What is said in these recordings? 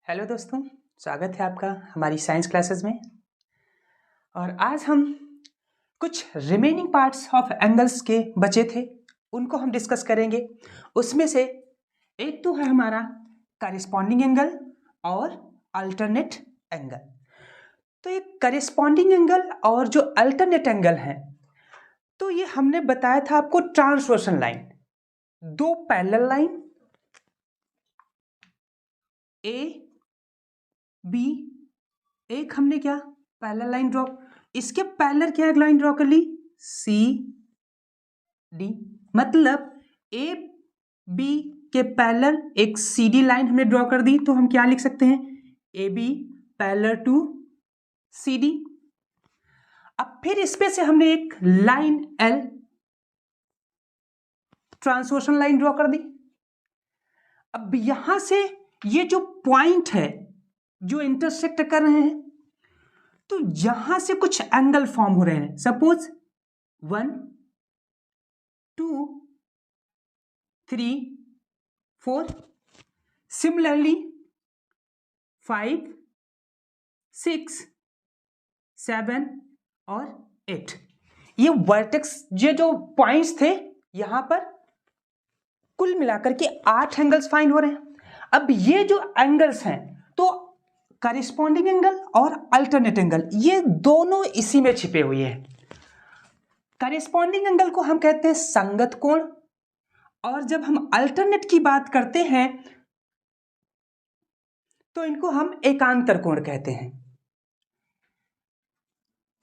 Hello दोस्तों, स्वागत है आपका हमारी साइंस क्लासेस में। और आज हम कुछ रिमेनिंग पार्ट्स ऑफ एंगल्स के बचे थे, उनको हम डिस्कस करेंगे। उसमें से एक तो है हमारा करेस्पॉन्डिंग एंगल और अल्टरनेट एंगल। तो ये करेस्पॉन्डिंग एंगल और जो अल्टरनेट एंगल है, तो ये हमने बताया था आपको ट्रांसवर्सन लाइन, दो पैरेलल लाइन ए बी, एक हमने क्या पैरेलल लाइन ड्रॉ, इसके पैरेलल क्या लाइन ड्रॉ कर ली सी डी, मतलब ए बी के पैरेलल एक सी डी लाइन हमने ड्रॉ कर दी। तो हम क्या लिख सकते हैं, A B parallel to C D. अब फिर इसमें से हमने एक line L transversal line draw कर दी। अब यहां से ये जो पॉइंट है जो इंटरसेक्ट कर रहे हैं, तो यहां से कुछ एंगल फॉर्म हो रहे हैं। सपोज 1 2 3 4, सिमिलरली 5 6 7 और 8। ये वर्टेक्स, ये जो पॉइंट्स थे यहां पर कुल मिलाकर के 8 एंगल्स फाइंड हो रहे हैं। अब ये जो एंगल्स हैं, तो करेस्पॉन्डिंग एंगल और अल्टरनेट एंगल, ये दोनों इसी में छिपे हुए हैं। करेस्पॉन्डिंग एंगल को हम कहते हैं संगत कोण, और जब हम अल्टरनेट की बात करते हैं तो इनको हम एकांतर कोण कहते हैं।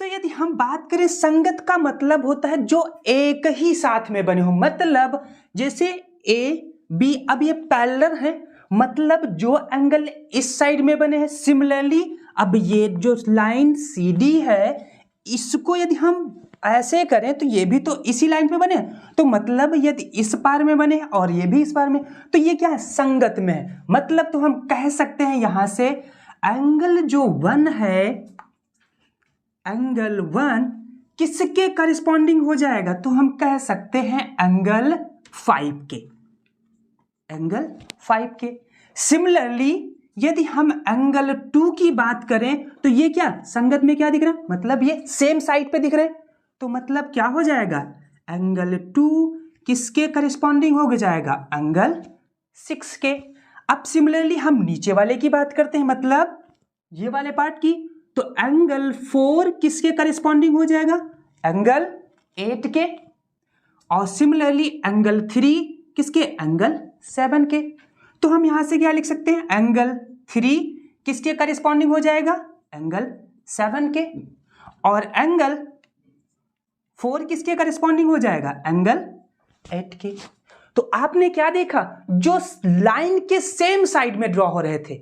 तो यदि हम बात करें, संगत का मतलब होता है जो एक ही साथ में बने हो, मतलब जैसे ए बी, अब ये पैरेलल है, मतलब जो एंगल इस साइड में बने हैं। सिमिलरली अब ये जो लाइन सी डी है, इसको यदि हम ऐसे करें तो ये भी तो इसी लाइन पे बने, तो मतलब यदि इस पार में बने और ये भी इस पार में, तो ये क्या है, संगत में है। मतलब तो हम कह सकते हैं यहां से एंगल जो 1 है, एंगल 1 किसके करेस्पॉन्डिंग हो जाएगा, तो हम कह सकते हैं एंगल 5 के, एंगल 5 के। सिमिलरली यदि हम एंगल 2 की बात करें, तो ये क्या संगत में क्या दिख रहा है, मतलब ये सेम साइड पे दिख रहे हैं, तो मतलब क्या हो जाएगा, एंगल 2 किसके करेस्पॉन्डिंग हो जाएगा, एंगल 6 के। अब सिमिलरली हम नीचे वाले की बात करते हैं, मतलब ये वाले पार्ट की, तो एंगल 4 किसके करेस्पॉन्डिंग हो जाएगा, एंगल 8 के। और सिमिलरली एंगल 3 किसके, एंगल 7 के। तो हम यहां से क्या लिख सकते हैं, एंगल 3 किसके करेस्पॉन्डिंग हो जाएगा, एंगल 7 के। और एंगल 4 किसके करेस्पॉन्डिंग हो जाएगा, एंगल 8 के। तो आपने क्या देखा, जो लाइन के सेम साइड में ड्रॉ हो रहे थे,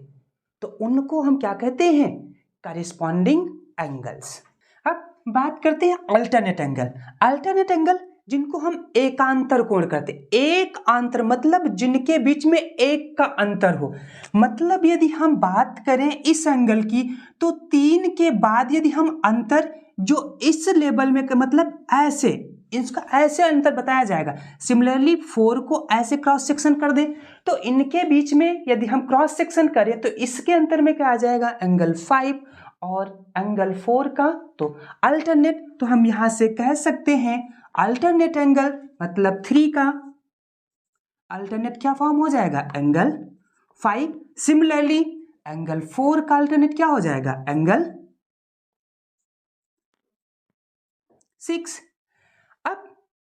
तो उनको हम क्या कहते हैं, करेस्पॉन्डिंग एंगल्स। अब बात करते हैं अल्टरनेट एंगल। अल्टरनेट एंगल जिनको हम एकांतर कोण कहते हैं। एक आंतर मतलब जिनके बीच में एक का अंतर हो। मतलब यदि हम बात करें इस एंगल की, तो 3 के बाद यदि हम अंतर जो इस लेवल में, मतलब ऐसे, इसका ऐसे अंतर बताया जाएगा। सिमिलरली 4 को ऐसे क्रॉस सेक्शन कर दें, तो इनके बीच में यदि हम क्रॉस सेक्शन करें, तो इसके अंतर में क्या आ जाएगा, एंगल 5 और एंगल 4 का, तो अल्टरनेट। तो हम यहां से कह सकते हैं अल्टरनेट एंगल मतलब 3 का अल्टरनेट क्या फॉर्म हो जाएगा, एंगल 5। सिमिलरली एंगल 4 का अल्टरनेट क्या हो जाएगा, एंगल 6। अब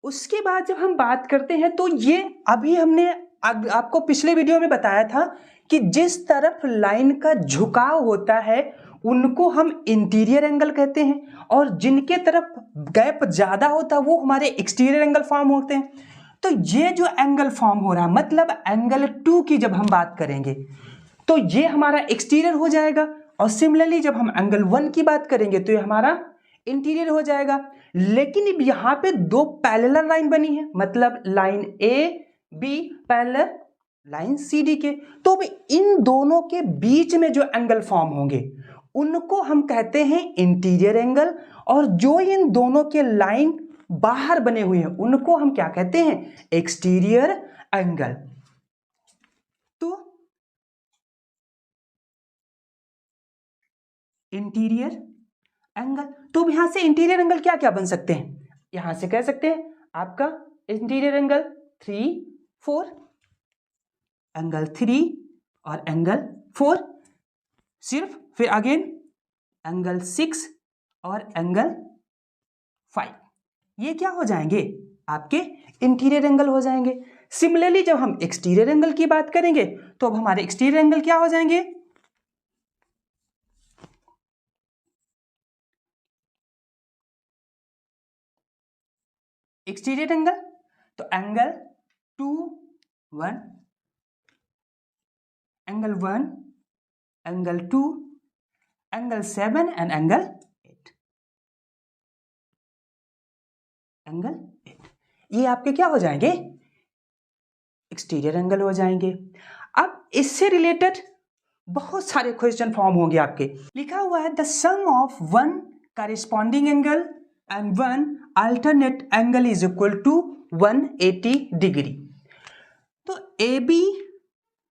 उसके बाद जब हम बात करते हैं, तो ये अभी हमने आपको पिछले वीडियो में बताया था कि जिस तरफ लाइन का झुकाव होता है उनको हम इंटीरियर एंगल कहते हैं, और जिनके तरफ गैप ज्यादा होता है वो हमारे एक्सटीरियर एंगल फॉर्म होते हैं। तो ये जो एंगल फॉर्म हो रहा है, मतलब एंगल 2 की जब हम बात करेंगे, तो ये हमारा एक्सटीरियर हो जाएगा। और सिमिलरली जब हम एंगल 1 की बात करेंगे, तो ये हमारा इंटीरियर हो जाएगा। लेकिन अब यहां पे दो पैरेलल लाइन बनी है, मतलब line A B parallel line C D के, तो इन दोनों के बीच में जो एंगल फॉर्म होंगे उनको हम कहते हैं इंटीरियर एंगल, और जो इन दोनों के लाइन बाहर बने हुए हैं उनको हम क्या कहते हैं, एक्सटीरियर एंगल। तो इंटीरियर एंगल। तो यहां से इंटीरियर एंगल क्या क्या बन सकते हैं, यहां से कह सकते हैं आपका इंटीरियर एंगल 3, 4, एंगल 3 और एंगल 4 सिर्फ, फिर अगेन एंगल 6 और एंगल 5, ये क्या हो जाएंगे आपके इंटीरियर एंगल हो जाएंगे। सिमिलरली जब हम एक्सटीरियर एंगल की बात करेंगे तो अब हमारे एक्सटीरियर एंगल क्या हो जाएंगे, एक्सटीरियर एंगल तो angle 2, 1, angle 1, angle 2, angle 7 and angle 8, angle 8, ये आपके क्या हो जाएंगे, एक्सटीरियर एंगल हो जाएंगे। अब इससे रिलेटेड बहुत सारे क्वेश्चन फॉर्म होंगे आपके। लिखा हुआ है the sum of one corresponding angle and one alternate angle is equal to 180 degree. तो ए बी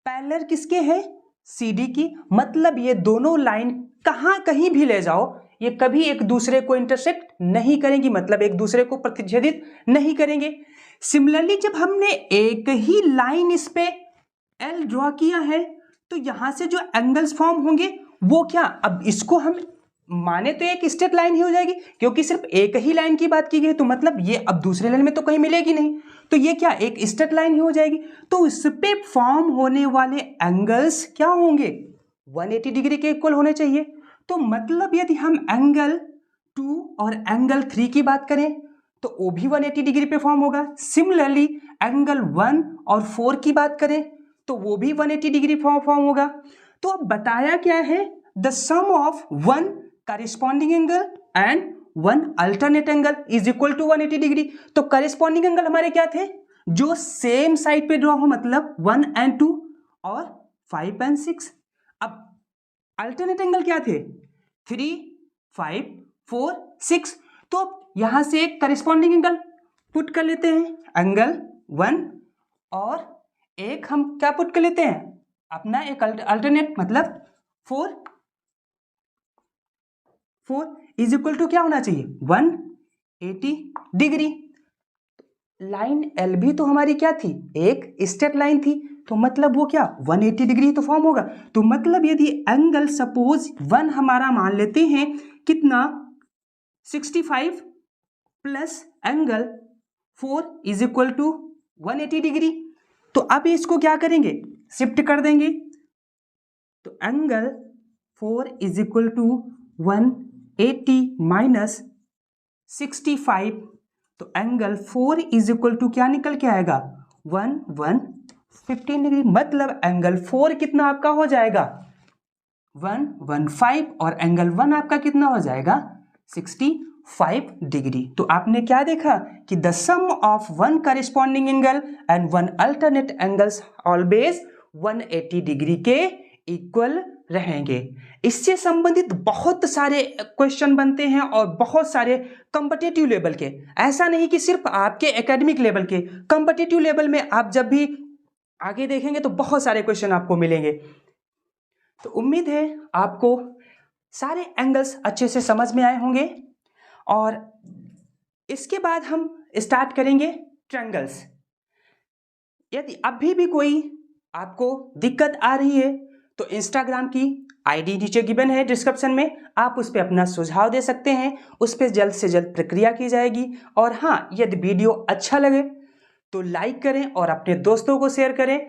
पैरेलल किसके है, सी डी की, मतलब ये दोनों लाइन कहीं भी ले जाओ ये कभी एक दूसरे को इंटरसेक्ट नहीं करेंगी, मतलब एक दूसरे को प्रतिच्छेदित नहीं करेंगे। सिमिलरली जब हमने एक ही लाइन इस पे एल ड्रॉ किया है तो यहां से जो एंगल्स फॉर्म होंगे वो क्या, अब इसको हम माने तो एक स्ट्रेट लाइन ही हो जाएगी क्योंकि सिर्फ एक ही लाइन की बात की गई, तो मतलब ये अब दूसरे लाइन में तो कहीं मिलेगी नहीं, तो ये क्या एक स्ट्रेट लाइन ही हो जाएगी। तो इस पे फॉर्म होने वाले एंगल्स क्या होंगे, 180 डिग्री के इक्वल होने चाहिए। तो मतलब यदि हम एंगल 2 और एंगल 3 की बात करें तो वो भी 180 डिग्री पे फॉर्म होगा। सिमिलरली एंगल 1 और 4 की बात करें तो वो भी 180 डिग्री फॉर्म होगा। तो अब बताया क्या है, the sum of one corresponding angle and one alternate angle is equal to 180 degree. तो करेस्पॉन्डिंग एंगल हमारे क्या थे, जो सेम साइड पे ड्रॉ हो, मतलब 1 एंड 2 और 5 एंड 6। अब अल्टरनेट एंगल क्या थे, 3, 5, 4, 6। तो अब यहां से एक करेस्पॉन्डिंग एंगल पुट कर लेते हैं, एंगल 1, और एक हम क्या पुट कर लेते हैं अपना एक अल्टरनेट, मतलब 4 इज इक्वल टू क्या होना चाहिए 180 डिग्री। लाइन एल भी तो हमारी क्या थी, एक स्ट्रेट लाइन थी, तो मतलब वो क्या 180 डिग्री तो फॉर्म होगा। तो मतलब यदि एंगल सपोज 1 हमारा मान लेते हैं कितना 65 plus angle 4 is equal to 180 degree, तो अब इसको क्या करेंगे शिफ्ट कर देंगे, तो angle 4 is equal to 180 minus 65, तो एंगल 4 इज इक्वल टू क्या निकल के आएगा 115 डिग्री। मतलब एंगल 4 कितना आपका हो जाएगा 115 और एंगल 1 आपका कितना हो जाएगा 65 डिग्री। तो आपने क्या देखा कि the sum of one corresponding angle and one alternate angles always 180 degree के इक्वल रहेंगे। इससे संबंधित बहुत सारे क्वेश्चन बनते हैं और बहुत सारे कॉम्पिटिटिव लेवल के, ऐसा नहीं कि सिर्फ आपके एकेडमिक लेवल के, कॉम्पिटिटिव लेवल में आप जब भी आगे देखेंगे तो बहुत सारे क्वेश्चन आपको मिलेंगे। तो उम्मीद है आपको सारे एंगल्स अच्छे से समझ में आए होंगे और इसके बाद हम स्टार्ट करेंगे ट्रायंगल्स। यदि अभी भी कोई आपको दिक्कत आ रही है तो इंस्टाग्राम की आईडी नीचे गिवन है डिस्क्रिप्शन में, आप उस पर अपना सुझाव दे सकते हैं, उस पर जल्द से जल्द प्रक्रिया की जाएगी। और हाँ, यदि वीडियो अच्छा लगे तो लाइक करें और अपने दोस्तों को शेयर करें।